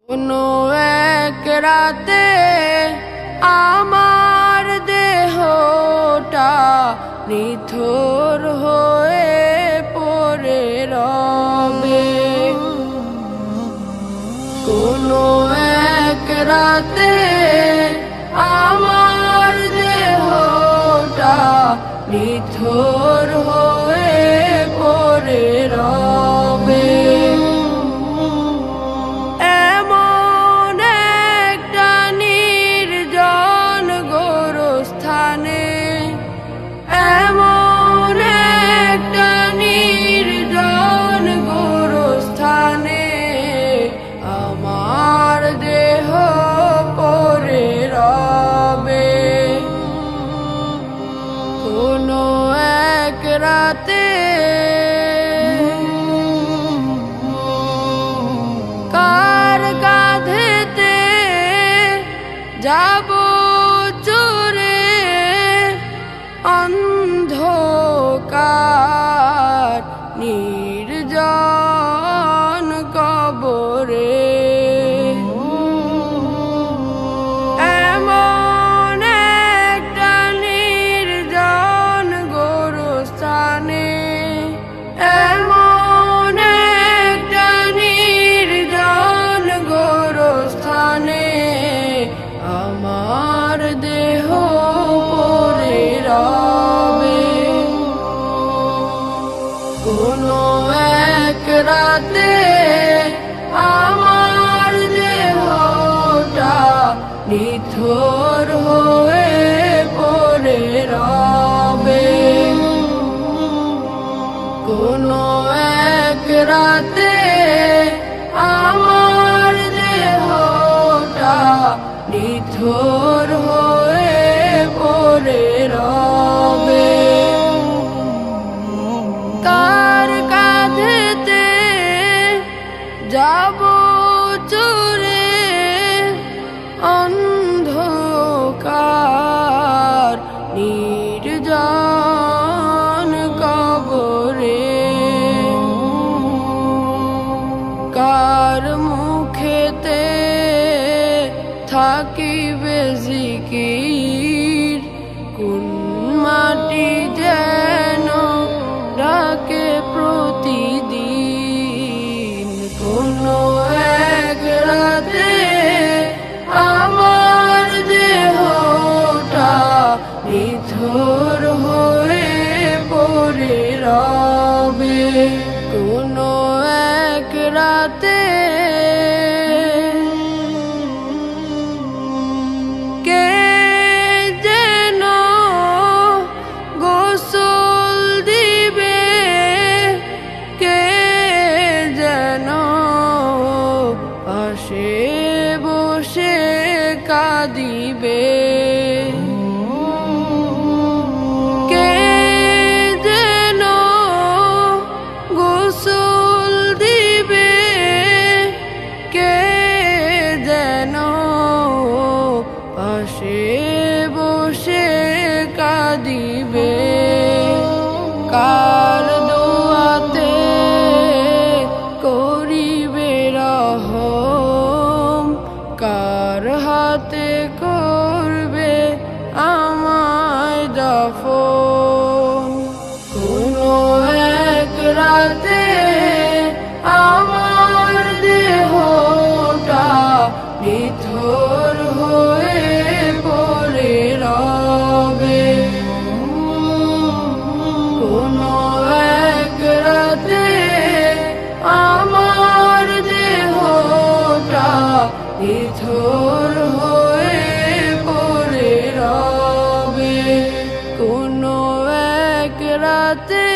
কোনো এক রাতে আমার দেহটা নিথর হয়ে পড়ে রবে। কোনো এক রাতে আমার দেহটা নিথর হয়ে পড়ে রবে। কোনো এক রাতে কার কাঁধেতে যাব চোরে অন্ধকার নির্জন কবরে। আমার দেহ পড়ে রবে। কোনো এক রাতে আমার দেহটা নিথর হয়ে পড়ে রবে। কোনো এক রাতে আমার দেহটা নিথর হয়ে পড়ে রবে। কার কাঁধেতে যাব চোরে অন্ধকার নির্জন কবরে। কার মুখেতে থাকিবে জিকির, কোন মাটি যেন ডাকে প্রতিদিন। কোনো এক রাতে আমার দেহটা নিথর হয়ে পড়ে রবে। কোনো এক রাতে পাশে বসে কাঁদিবে। কে যেন গোসল দিবে, কে যেন পাশে বসে কাঁদিবে। কার দোয়াতে করিবে রহম, কার হাতে করবে আমায় দাফন। কোনো এক রাতে আমার দেহটা নিথর হয়ে পড়ে রবে। কোনো এক রাতে আমার দেহটা নিথর হয়ে পড়ে রবে। কোনো এক রাতে